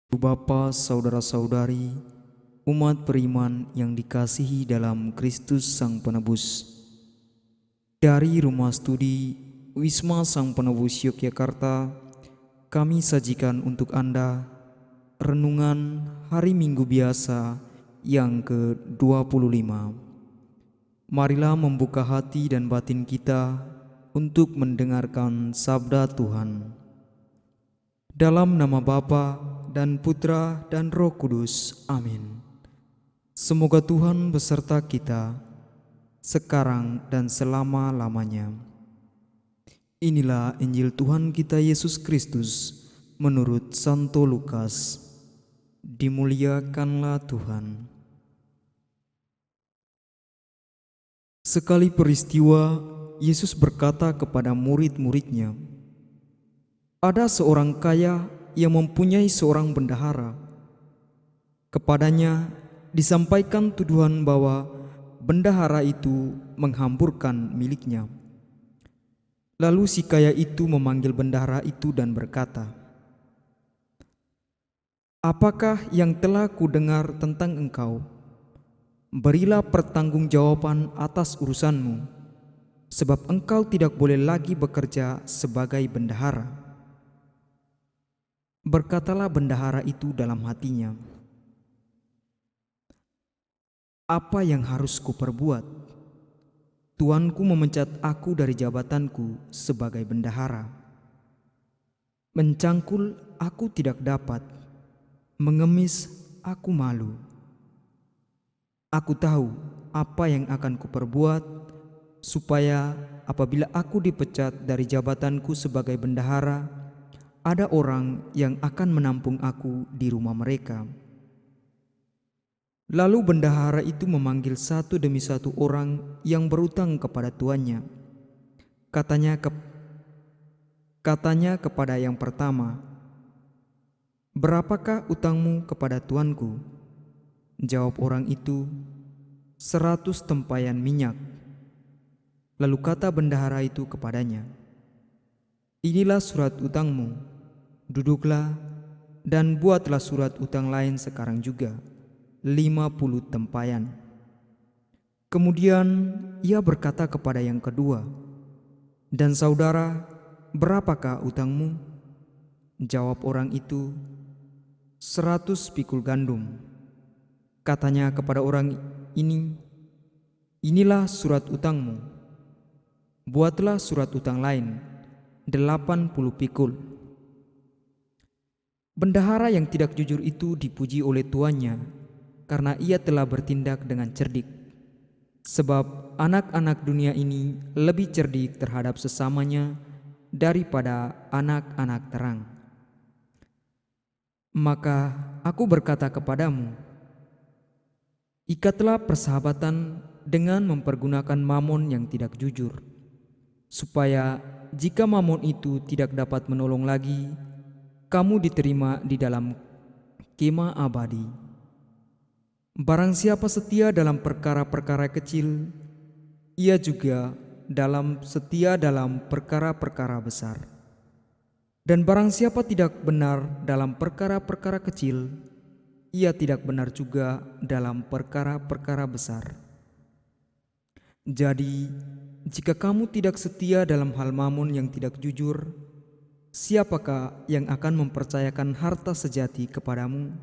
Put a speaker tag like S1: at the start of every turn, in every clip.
S1: Bapa, saudara-saudari, umat beriman yang dikasihi dalam Kristus Sang Penebus. Dari Rumah Studi Wisma Sang Penebus Yogyakarta, kami sajikan untuk Anda renungan hari Minggu biasa yang ke-25. Marilah membuka hati dan batin kita untuk mendengarkan sabda Tuhan. Dalam nama Bapa dan Putra dan Roh Kudus. Amin. Semoga Tuhan beserta kita sekarang dan selama-lamanya. Inilah Injil Tuhan kita Yesus Kristus menurut Santo Lukas. Dimuliakanlah Tuhan. Sekali peristiwa, Yesus berkata kepada murid-muridnya, "Ada seorang kaya yang mempunyai seorang bendahara. Kepadanya disampaikan tuduhan bahwa bendahara itu menghamburkan miliknya. Lalu si kaya itu memanggil bendahara itu dan berkata, 'Apakah yang telah kudengar tentang engkau? Berilah pertanggungjawaban atas urusanmu, sebab engkau tidak boleh lagi bekerja sebagai bendahara.' Berkatalah bendahara itu dalam hatinya, 'Apa yang harus kuperbuat? Tuanku memecat aku dari jabatanku sebagai bendahara. Mencangkul aku tidak dapat, mengemis aku malu. Aku tahu apa yang akan kuperbuat, supaya apabila aku dipecat dari jabatanku sebagai bendahara, ada orang yang akan menampung aku di rumah mereka.' Lalu bendahara itu memanggil satu demi satu orang yang berutang kepada tuannya. Katanya kepada yang pertama, 'Berapakah utangmu kepada tuanku?' Jawab orang itu, 100 tempayan minyak. Lalu kata bendahara itu kepadanya, 'Inilah surat utangmu. Duduklah dan buatlah surat utang lain sekarang juga, 50 tempayan.' Kemudian ia berkata kepada yang kedua, 'Dan saudara, berapakah utangmu?' Jawab orang itu, 100 pikul gandum. Katanya kepada orang ini, 'Inilah surat utangmu. Buatlah surat utang lain, 80 pikul.' Bendahara yang tidak jujur itu dipuji oleh tuannya karena ia telah bertindak dengan cerdik. Sebab anak-anak dunia ini lebih cerdik terhadap sesamanya daripada anak-anak terang. Maka aku berkata kepadamu, ikatlah persahabatan dengan mempergunakan mamon yang tidak jujur, supaya jika mamon itu tidak dapat menolong lagi, kamu diterima di dalam kemah abadi. Barang siapa setia dalam perkara-perkara kecil, ia juga setia dalam perkara-perkara besar. Dan barang siapa tidak benar dalam perkara-perkara kecil, ia tidak benar juga dalam perkara-perkara besar. Jadi, jika kamu tidak setia dalam hal mamon yang tidak jujur, siapakah yang akan mempercayakan harta sejati kepadamu?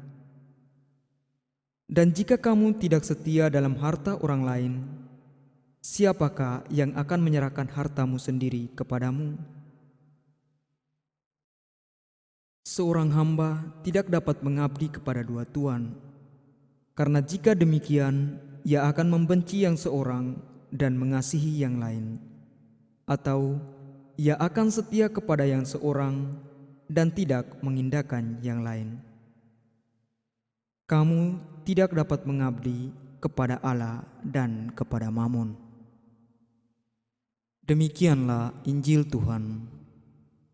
S1: Dan jika kamu tidak setia dalam harta orang lain, siapakah yang akan menyerahkan hartamu sendiri kepadamu? Seorang hamba tidak dapat mengabdi kepada dua tuan, karena jika demikian, ia akan membenci yang seorang dan mengasihi yang lain, atau ia akan setia kepada yang seorang dan tidak mengindahkan yang lain. Kamu tidak dapat mengabdi kepada Allah dan kepada Mamon." Demikianlah Injil Tuhan.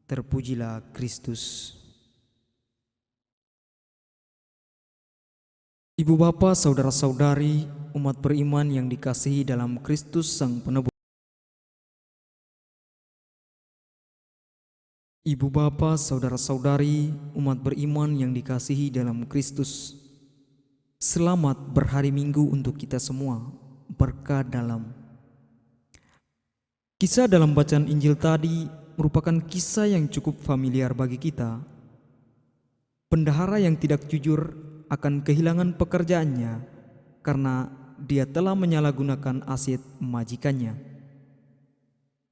S1: Terpujilah Kristus. Ibu bapa, saudara-saudari, umat beriman yang dikasihi dalam Kristus Sang Penebus. Ibu bapa, saudara-saudari, umat beriman yang dikasihi dalam Kristus. Selamat berhari Minggu untuk kita semua. Berkah dalam. Kisah dalam bacaan Injil tadi merupakan kisah yang cukup familiar bagi kita. Bendahara yang tidak jujur akan kehilangan pekerjaannya karena dia telah menyalahgunakan aset majikannya.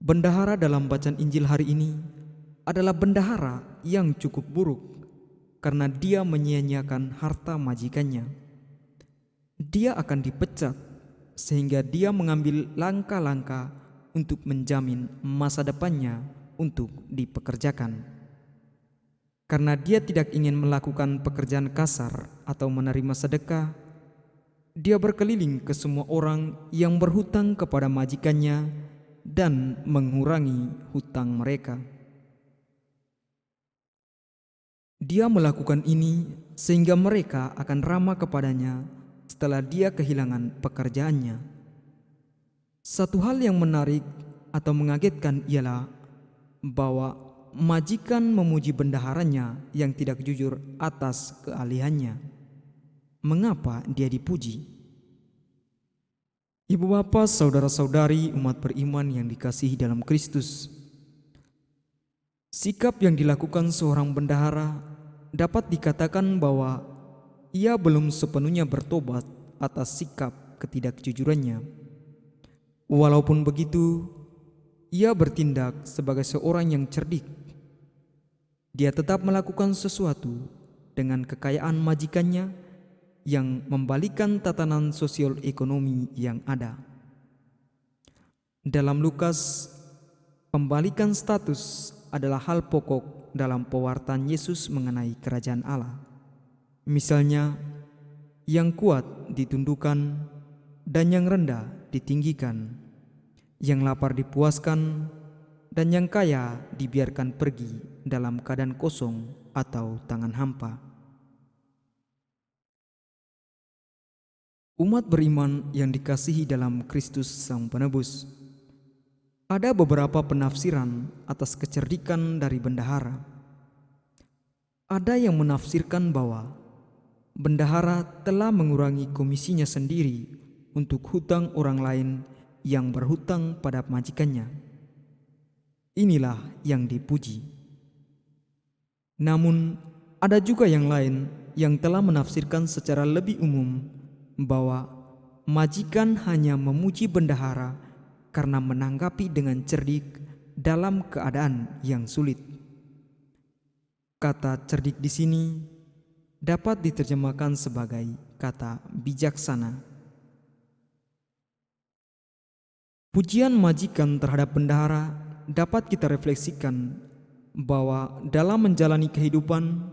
S1: Bendahara dalam bacaan Injil hari ini adalah bendahara yang cukup buruk karena dia menyia-nyiakan harta majikannya. Dia akan dipecat sehingga dia mengambil langkah-langkah untuk menjamin masa depannya untuk dipekerjakan. Karena dia tidak ingin melakukan pekerjaan kasar atau menerima sedekah, dia berkeliling ke semua orang yang berhutang kepada majikannya dan mengurangi hutang mereka. Dia melakukan ini sehingga mereka akan ramah kepadanya setelah dia kehilangan pekerjaannya. Satu hal yang menarik atau mengagetkan ialah bahwa majikan memuji bendaharanya yang tidak jujur atas keahliannya. Mengapa dia dipuji? Ibu bapa, saudara-saudari, umat beriman yang dikasihi dalam Kristus. Sikap yang dilakukan seorang bendahara dapat dikatakan bahwa ia belum sepenuhnya bertobat atas sikap ketidakjujurannya. Walaupun begitu, ia bertindak sebagai seorang yang cerdik. Dia tetap melakukan sesuatu dengan kekayaan majikannya yang membalikan tatanan sosial ekonomi yang ada. Dalam Lukas, pembalikan status adalah hal pokok dalam pewartaan Yesus mengenai kerajaan Allah. Misalnya, yang kuat ditundukkan dan yang rendah ditinggikan, yang lapar dipuaskan dan yang kaya dibiarkan pergi dalam keadaan kosong atau tangan hampa. Umat beriman yang dikasihi dalam Kristus Sang Penebus, ada beberapa penafsiran atas kecerdikan dari bendahara. Ada yang menafsirkan bahwa bendahara telah mengurangi komisinya sendiri untuk hutang orang lain yang berhutang pada majikannya. Inilah yang dipuji. Namun, ada juga yang lain yang telah menafsirkan secara lebih umum bahwa majikan hanya memuji bendahara karena menanggapi dengan cerdik dalam keadaan yang sulit. Kata cerdik di sini dapat diterjemahkan sebagai kata bijaksana. Pujian majikan terhadap bendahara dapat kita refleksikan bahwa dalam menjalani kehidupan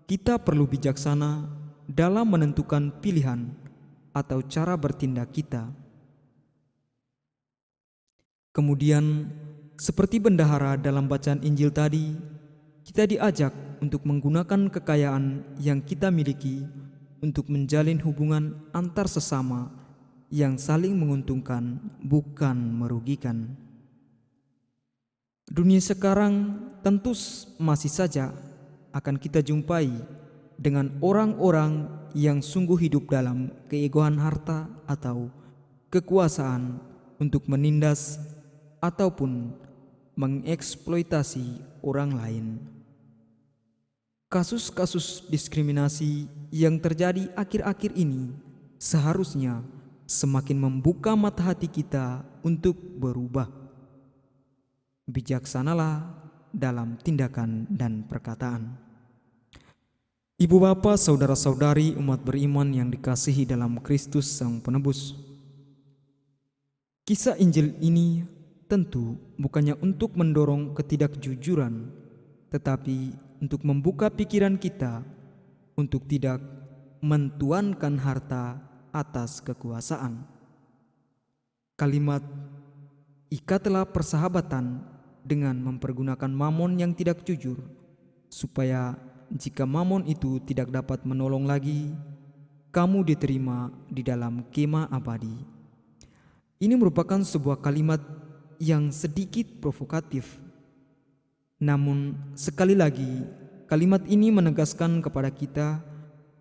S1: kita perlu bijaksana dalam menentukan pilihan atau cara bertindak kita. Kemudian, seperti bendahara dalam bacaan Injil tadi, kita diajak untuk menggunakan kekayaan yang kita miliki untuk menjalin hubungan antar sesama yang saling menguntungkan, bukan merugikan. Dunia sekarang tentu masih saja akan kita jumpai dengan orang-orang yang sungguh hidup dalam keegoan harta atau kekuasaan untuk menindas ataupun mengeksploitasi orang lain. Kasus-kasus diskriminasi yang terjadi akhir-akhir ini seharusnya semakin membuka mata hati kita untuk berubah. Bijaksanalah dalam tindakan dan perkataan. Ibu bapa, saudara-saudari, umat beriman yang dikasihi dalam Kristus Sang Penebus. Kisah Injil ini tentu bukannya untuk mendorong ketidakjujuran, tetapi untuk membuka pikiran kita untuk tidak mentuankan harta atas kekuasaan. Kalimat "ikatlah persahabatan" dengan mempergunakan mamon yang tidak jujur, supaya jika mamon itu tidak dapat menolong lagi, kamu diterima di dalam kemah abadi. Ini merupakan sebuah kalimat yang sedikit provokatif. Namun, sekali lagi, kalimat ini menegaskan kepada kita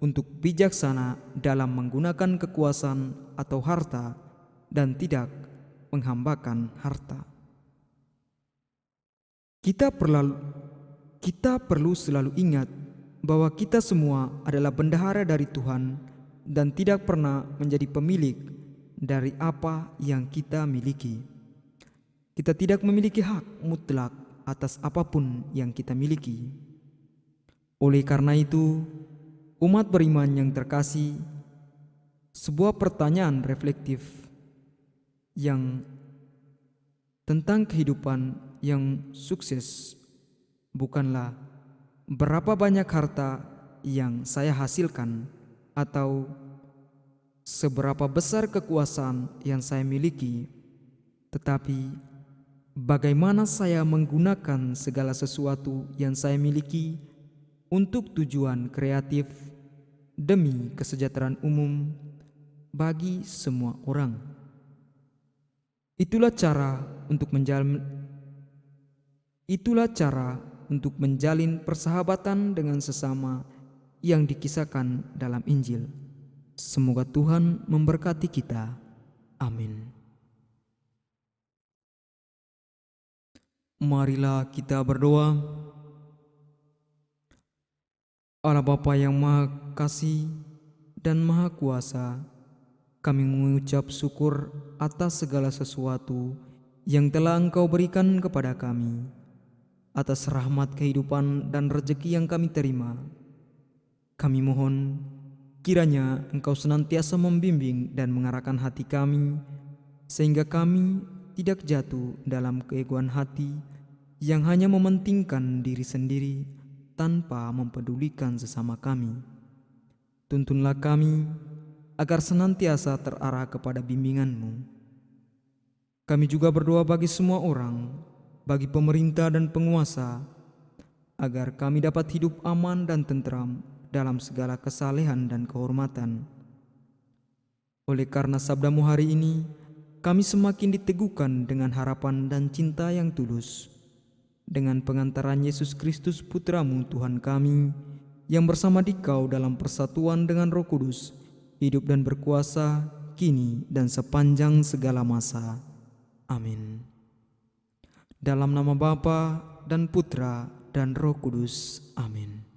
S1: untuk bijaksana dalam menggunakan kekuasaan atau harta dan tidak menghambakan harta. Kita perlu selalu ingat bahwa kita semua adalah bendahara dari Tuhan dan tidak pernah menjadi pemilik dari apa yang kita miliki. Kita tidak memiliki hak mutlak atas apapun yang kita miliki. Oleh karena itu, umat beriman yang terkasih, sebuah pertanyaan reflektif yang tentang kehidupan yang sukses bukanlah berapa banyak harta yang saya hasilkan atau seberapa besar kekuasaan yang saya miliki, tetapi bagaimana saya menggunakan segala sesuatu yang saya miliki untuk tujuan kreatif demi kesejahteraan umum bagi semua orang. Itulah cara untuk menjalin persahabatan dengan sesama yang dikisahkan dalam Injil. Semoga Tuhan memberkati kita. Amin. Marilah kita berdoa. Allah Bapa yang Maha Kasih dan Maha Kuasa, kami mengucap syukur atas segala sesuatu yang telah Engkau berikan kepada kami, atas rahmat kehidupan dan rezeki yang kami terima. Kami mohon kiranya Engkau senantiasa membimbing dan mengarahkan hati kami, sehingga kami tidak jatuh dalam keegoan hati yang hanya mementingkan diri sendiri tanpa mempedulikan sesama kami. Tuntunlah kami agar senantiasa terarah kepada bimbingan-Mu. Kami juga berdoa bagi semua orang, bagi pemerintah dan penguasa, agar kami dapat hidup aman dan tentram dalam segala kesalehan dan kehormatan. Oleh karena sabda-Mu hari ini, kami semakin diteguhkan dengan harapan dan cinta yang tulus. Dengan pengantaran Yesus Kristus Putra-Mu Tuhan kami, yang bersama Dikau dalam persatuan dengan Roh Kudus, hidup dan berkuasa kini dan sepanjang segala masa. Amin. Dalam nama Bapa dan Putra dan Roh Kudus. Amin.